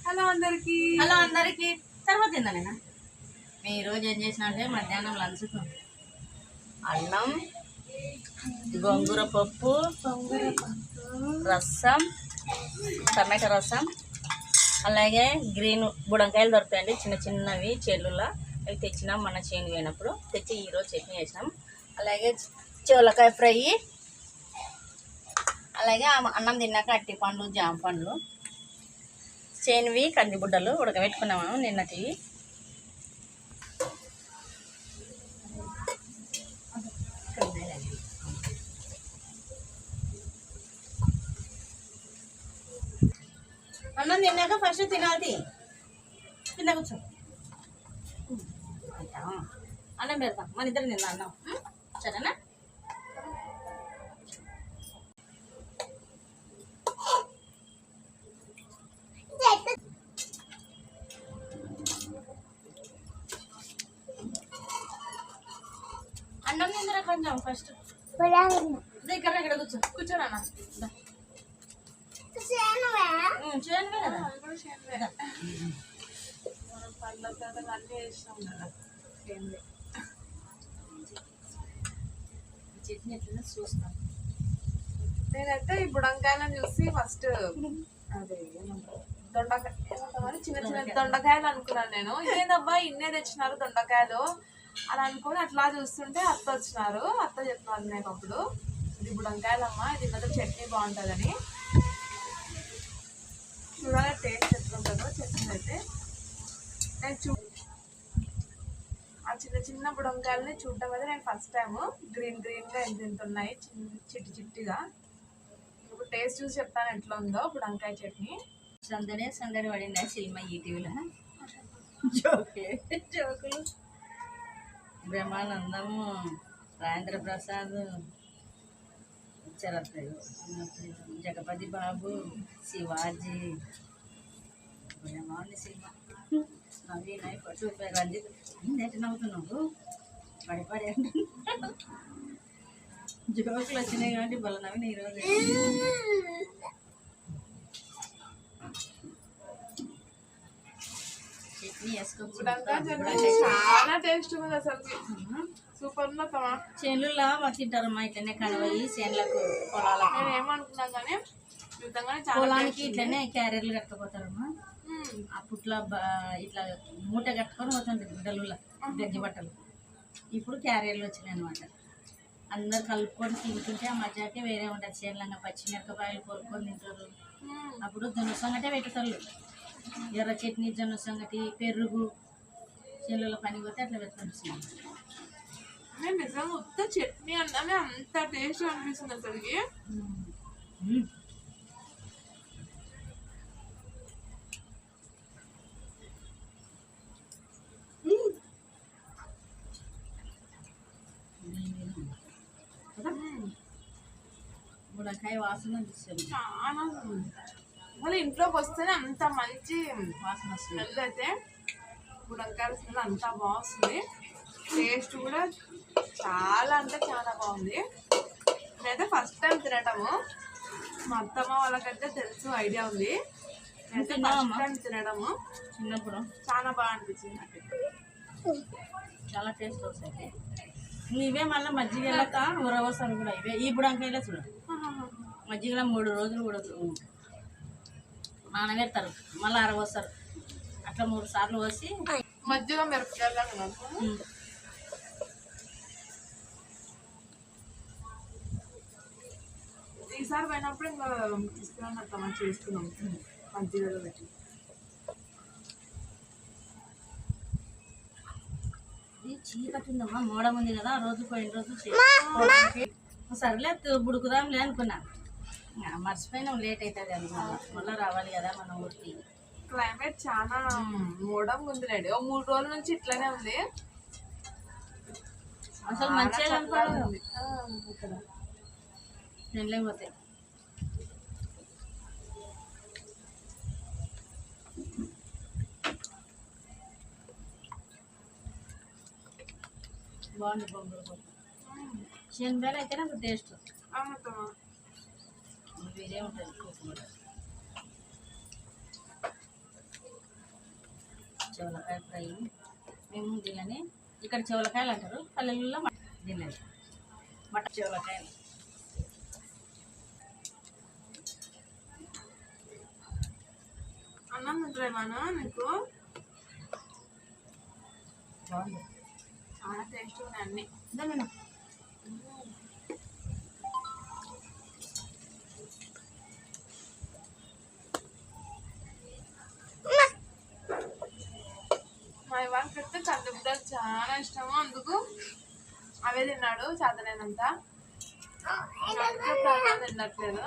Hello అందరికి తర్వాత ఏందనేనా మేము ఈరోజు ఏం చేసినా అంటే మధ్యాహ్నం లంచ్కు అన్నం, గోంగూర పప్పు, రసం, టమాటా రసం, అలాగే గ్రీన్ బుడంకాయలు దొరుకుతాయండి చిన్న చిన్నవి చెల్లులా. అవి తెచ్చినాం మన చేను పోయినప్పుడు తెచ్చి ఈరోజు చట్నీ చేసినాం. అలాగే చోలకాయ ఫ్రై, అలాగే అన్నం తిన్నాక అట్టి పండ్లు జామ పండ్లు చేనువి కందిబుడ్డలు ఉడకబెట్టుకున్నాము నిన్నటివి. అన్నం తిన్నాక ఫస్ట్ తినాలి. కింద కూర్చో, అన్నం పెడతాం మన ఇద్దరు తిందా అన్నం, సరేనా? అన్నం తిందరా కొంచెం ఫస్ట్ దగ్గర ఇక్కడ కూర్చోరా చేయండి కదా అన్నీ వేసినాం కదా. చట్నీ ఎట్లా చూస్తాం. నేనైతే ఈ బుడంకాయలను చూసి ఫస్ట్ అదే దొండకాయ చిన్న చిన్న దొండకాయలు అనుకున్నాను. నేను ఇదేదబ్బా ఇన్నే తెచ్చినారు దొండకాయలు అని అనుకుని అట్లా చూస్తుంటే అత్త వచ్చినారు. అత్త చెప్తున్నారు నేను అప్పుడు ఇది బుడంకాయలమ్మ, ఇది ఇంత చట్నీ బాగుంటుందని. చూడాలి టేస్ట్ ఎట్లుంటుందో చట్నీ అయితే. నేను ఆ చిన్న చిన్న బుడంకాయలని చూడటం అయితే నేను ఫస్ట్ టైం. గ్రీన్ గ్రీన్గా ఎంత ఉన్నాయి, చిట్టి చిట్టిగా. ఇప్పుడు టేస్ట్ చూసి చెప్తాను ఎట్లా ఉందో బుడంకాయ చట్నీ. సందడి పడింది సినిమా ఈటీవీలో జోకులు. బ్రహ్మానందము, రాజేంద్ర ప్రసాద్, జగపతి బాబు, శివాజీ, బ్రహ్మాండ సినిమా. నవీన్ పట్టు రంజిత్ ఎట్లా నవ్వుతున్నావు పడి జోకులు వచ్చినాయి కాబట్టి బల నవీన్ ఈరోజు చట్నీ చాలా టేస్ట్ ఉంది అసలు, సూపర్ ఉందా. చేనులలో మాకు తింటారమ్మా ఇట్లనే కనవయి చేనులకు పొలాలకు. నేను ఏమనుకున్నా కానీ పొలానికి ఇట్లనే క్యారియర్లు కట్టుకుపోతారమ్మా. అప్పట్లో ఇట్లా మూట కట్టుకొని పోతుంది గుడ్డలు గజ్జి బట్టలు. ఇప్పుడు క్యారియర్లు వచ్చినాయి అనమాట. అందరు కలుపుకొని తింటుంటే ఆ మధ్యాకే వేరే ఉంటుంది. చేనులంగా పచ్చిమిరపకాయలు కొనుక్కొని తింటారు. అప్పుడు జొన్న సంగటే పెట్టుతారు, ఎర్ర చట్నీ, జొన్న సంగటి, పెరుగు. చేనులలో పని పోతే అట్లా పెట్టుకుంటున్నాం. నిజంగా ఉత్త చట్నీ అన్నానే అంత టేస్ట్ అనిపిస్తుంది అసలుకి. బుడంకాయ వాసన చాలా మళ్ళీ ఇంట్లోకి వస్తేనే అంత మంచి వాసన వస్తుంది. స్మెల్ అయితే బుడంకాయల స్మెల్ అంతా బాగుంది. టేస్ట్ కూడా చాలా అంటే చాలా బాగుంది. నేనైతే ఫస్ట్ టైం తినటము. మా అత్తమ్మ వాళ్ళకైతే తెలుసు, ఐడియా ఉంది. నేనైతే ఫస్ట్ టైం తినడము. చిన్నప్పుడు చాలా బాగా అనిపించింది నాకు, చాలా టేస్ట్ వస్తాయి. ఇవే మళ్ళీ మజ్జిగలక ఉరవసాలు కూడా ఇవే. ఈ బుడంకాయలే చూడ మజ్జిగలో 3 రోజులు కూడా నానబెడతారు, మళ్ళీ అరవస్తారు. అట్లా 3 సార్లు పోసి మజ్జిగ మిరపకాయలు. ఈసారి పోయినప్పుడు ఇంకా తీసుకున్నాం అట్లా చేసుకున్నాం మజ్జిగలో పెట్టి. చీకటి ఉందమ్మా, మోడం ఉంది కదా. రోజు పోయిన రోజు సరేలే బుడుకుదాంలే అనుకున్నా. మర్చిపోయినాం, లేట్ అవుతుంది అని. మళ్ళీ రావాలి కదా మన ఊరికి. క్లైమేట్ చాలా మోడంగా ఉంది లేండి. 3 రోజుల నుంచి ఇట్లానే ఉంది. అసలు మంచిగా కనపడదు ఇక్కడ వెళ్ళలేకపోతే. బాగుంది బొంగులు పప్పు. శనగలు అయితే నాకు టేస్ట్ వేరే ఉంటుంది. చెవలకాయ ఫ్రై. మేము దీనిని ఇక్కడ చెవలకాయలు అంటారు, పల్లెల్లో దీనిని మటన్ చెవలకాయలు. అన్నం తింటారేమన్నా నీకు? బాగుంది, చాలా టేస్ట్ ఉన్నాయి అన్ని. ఇదేనా మా ఇవాళ పెడితే కంది బిడ్డలు చాలా ఇష్టము, అందుకు అవే తిన్నాడు చేతనైనంత. ప్రాణాలు తినట్లేదు.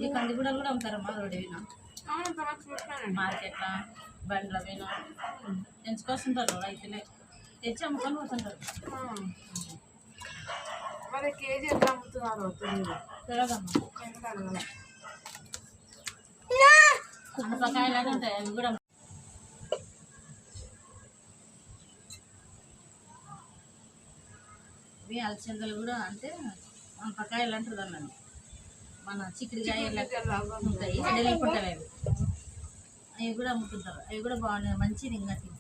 ఈ కందిగూడలు కూడా అమ్ముతారమ్మా రోడ్డువిన మార్కెట్లో బండ్ల విన ఎంచుకొస్తుంటారు రైతులే, తెచ్చి అమ్ముకొని పోతుంటారు. మరి కేజీ ఎంత అమ్ముతున్నారు తెలియదమ్మా. అనపకాయలు అని ఉంటాయి, అవి కూడా ఇవి అలసందలు కూడా అంటే అనపకాయలు అంటారు అన్నది. మన చిక్కుడుకాయలు ఉంటాయి, వెళ్ళిపోతాయి అవి, అవి కూడా అమ్ముతుంటారు. అవి కూడా బాగున్నాయి, మంచిది ఇంకా తింటే.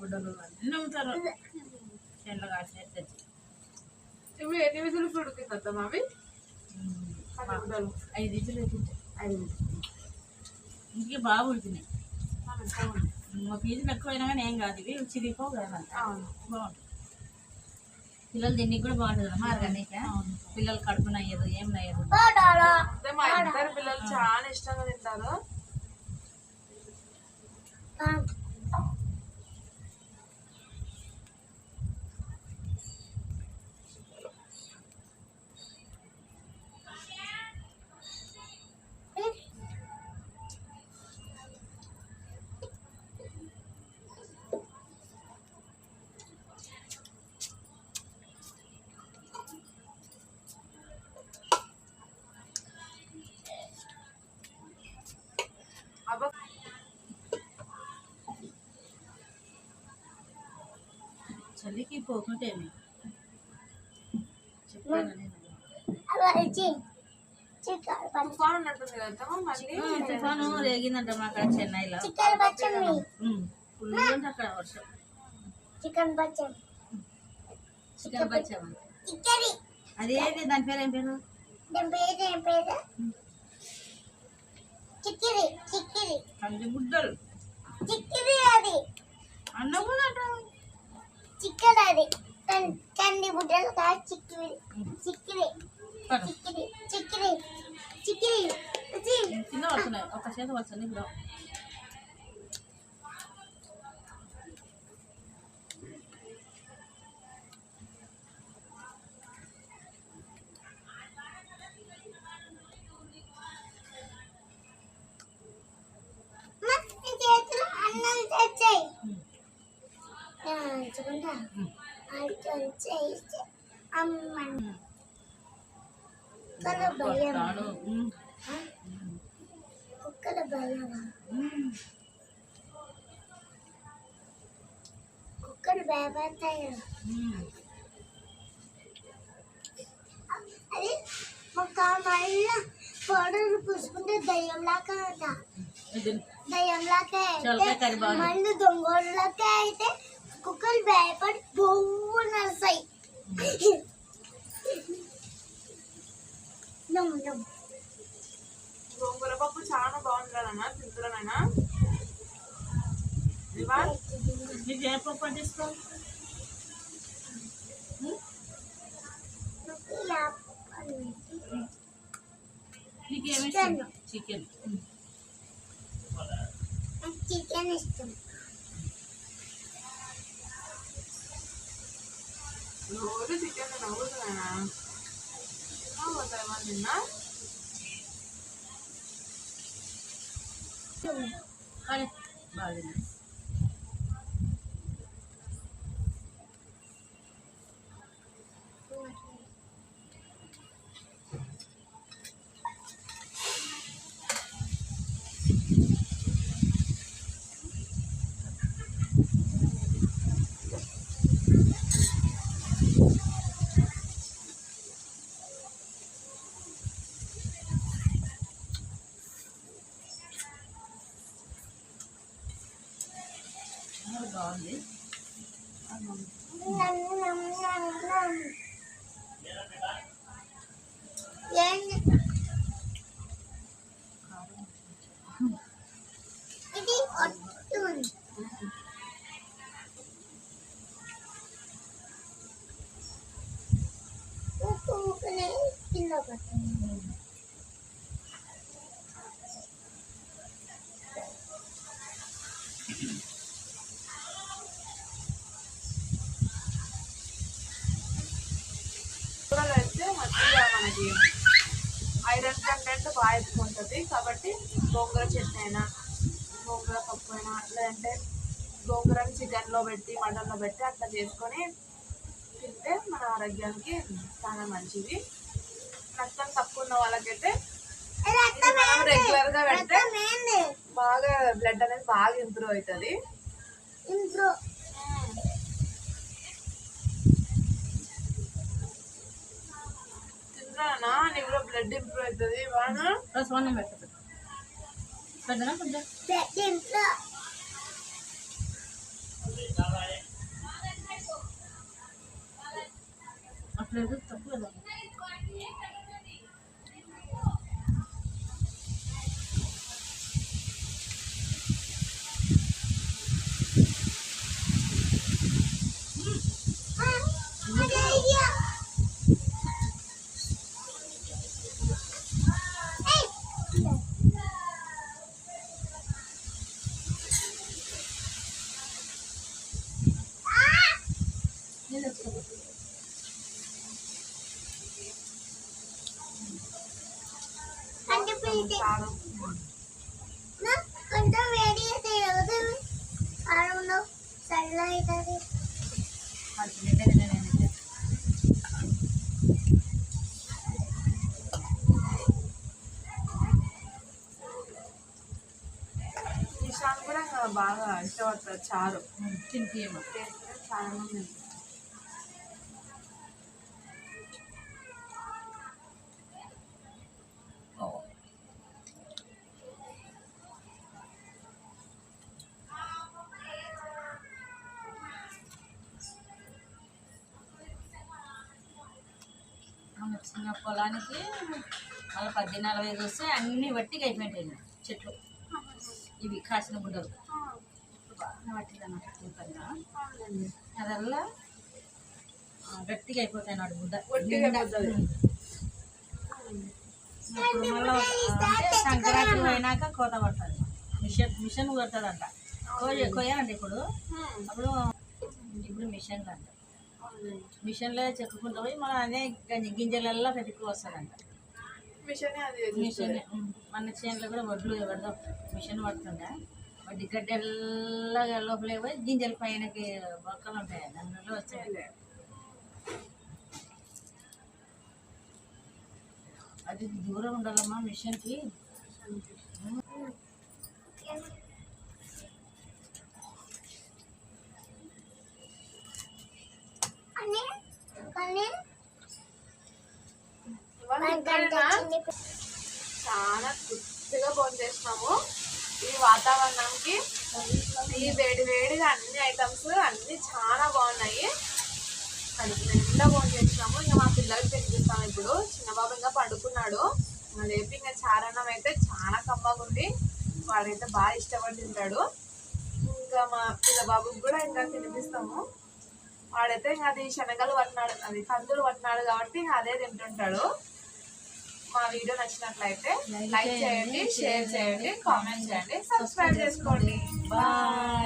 గుడ్డలు అన్నీ అమ్ముతారు, చెండ్ల కాసిన తెచ్చి. ఇవి ఎన్ని విధులు ఉడికిందమ్మా అవి? 5 విజులు తింటాయి, ఇంకే బాగా ఉడికినాయి. మా పీజులు ఎక్కువైనా కానీ ఏం కాదు, ఇవి చిరిగిపోవు కదా, బాగుంటుంది. పిల్లలు తిండికి కూడా బాగుంటుంది అమ్మా, అరగనీక పిల్లలు కడుపు నయ్యదు, ఏం నయ్యదు. మా ఇద్దరు పిల్లలు చాలా ఇష్టంగా తింటారు. చలికి పోకుంటే చెప్పాను తుఫాను రేగిందంట మా అక్కడ చెన్నైలో, ఫుల్ ఉంది అక్కడ వర్షం. చికెన్ బచ్చం అదేంటి, దాని పేరు ఏం పేరు? కంది గుడ్డలు అన్నం కూడా అంటారు. చికెన్ అది కంది బుడ్డలు కాదు, చిక్కిరి చిక్కిరి చిక్కిరి చిక్కిరి చిక్కిరి చిన్న వస్తున్నాయి, ఒక చేత వస్తుంది ఇప్పుడు. చేతులు అన్నం తెచ్చాయి అమ్మ కుక్కల భయమా? కుక్కలు భయపడతాయి. అది ఒక మళ్ళా పౌడర్ పూసుకుంటే దయ్యంలాగా మళ్ళీ దొంగలాగా అయితే కుక్కలు భయపడి బొవ్వు నడుస్తాయి. గోంగూర పప్పు చాలా బాగుంది కదన్నా, తింటున్నానైనా. నీకు ఏ పప్పు అంటే ఇష్టం? నీకేమి ఇష్టం? చికెన్. చికెన్ ఇష్టం. రోజు చికెన్ నవ్వుతున్నా నిన్న కానీ బాగుంది. బాగుంది. ఇది ఒట్టు ఉంది. ఉప్పు ఉప్పునే కింద పడుతుంది. కూరలో అయితే మంచిగా మనకి ఐరన్ కంటెంట్ బాగా ఎక్కువ కాబట్టి గోంగూర చట్నీ అయినా గోంగూర పప్పు అయినా లేదంటే గోంగూరని చికెన్లో పెట్టి మటన్లో పెట్టి అట్లా చేసుకొని తింటే మన ఆరోగ్యానికి చాలా మంచిది. రక్తం తక్కువ ఉన్న వాళ్ళకైతే ఇది మనం రెగ్యులర్గా పెడితే బాగా బ్లడ్ అనేది బాగా ఇంప్రూవ్ అవుతుంది. తింటానా నీకు కూడా బ్లడ్ ఇంప్రూవ్ అవుతుంది బాగా. రసవన్నం పెట్టదు పెద్దనా కొంచెం అట్లేదు తక్కువ కొంచెం వేడి అయితే కారంలో చల్ల అవుతుంది. నిషాన్ కూడా బాగా ఇష్టపడతారు చారు తినిపియమా చాలా మంది. చిన్న పొలానికి మళ్ళీ 10-40 వస్తే అన్నీ వట్టిగా అయిపోయింటాయి చెట్లు. ఇవి కాసిన గుడ్డలు బాగా వట్టిగా అదల్లా గట్టిగా అయిపోతాయి నాడు గుడ్డ. ఇప్పుడు మళ్ళీ సంక్రాంతి అయినాక కోత పడుతుంది. మిషన్ కొడుతుందంట. కొయ్యాలంట ఇప్పుడు. అప్పుడు మిషన్లు అంట. మిషన్లో చెక్కుకుంటూ పోయి మన అదే గింజలల్లో పెట్టుకు వస్తుందంట. మిషన్ మన చేనులో కూడా వడ్లు ఎవరిదో మిషన్ పడుతుందా వడ్డీ గడ్డెల్లాగా లోపలే పోయి గింజల పైనకి బొక్కలు ఉంటాయి అందులో వచ్చాయి. అది దూరం ఉండాలమ్మా మిషన్కి. చాలా తృప్తిగా భోజనం చేసినాము. ఈ వాతావరణంకి ఈ వేడిగా అన్ని ఐటమ్స్ అన్ని చాలా బాగున్నాయి. కడుపు నిండా భోజనం చేసినాము. ఇంకా మా పిల్లలకి తినిపిస్తాము. ఇప్పుడు చిన్నబాబు ఇంకా పడుకున్నాడు. లేపి ఇంకా చారణం అయితే చాలా కమ్మగా ఉంది. వాడైతే బాగా ఇష్టపడి తింటాడు. ఇంకా మా పిల్ల బాబుకి కూడా ఇంకా తినిపిస్తాము. వాడైతే ఇంకా అది శనగలు పట్టినాడు, అది కందులు పట్టినాడు కాబట్టి ఇంకా అదే తింటుంటాడు. మా వీడియో నచ్చినట్లయితే లైక్ చేయండి, షేర్ చేయండి, కామెంట్ చేయండి, సబ్స్క్రైబ్ చేసుకోండి. బాయ్.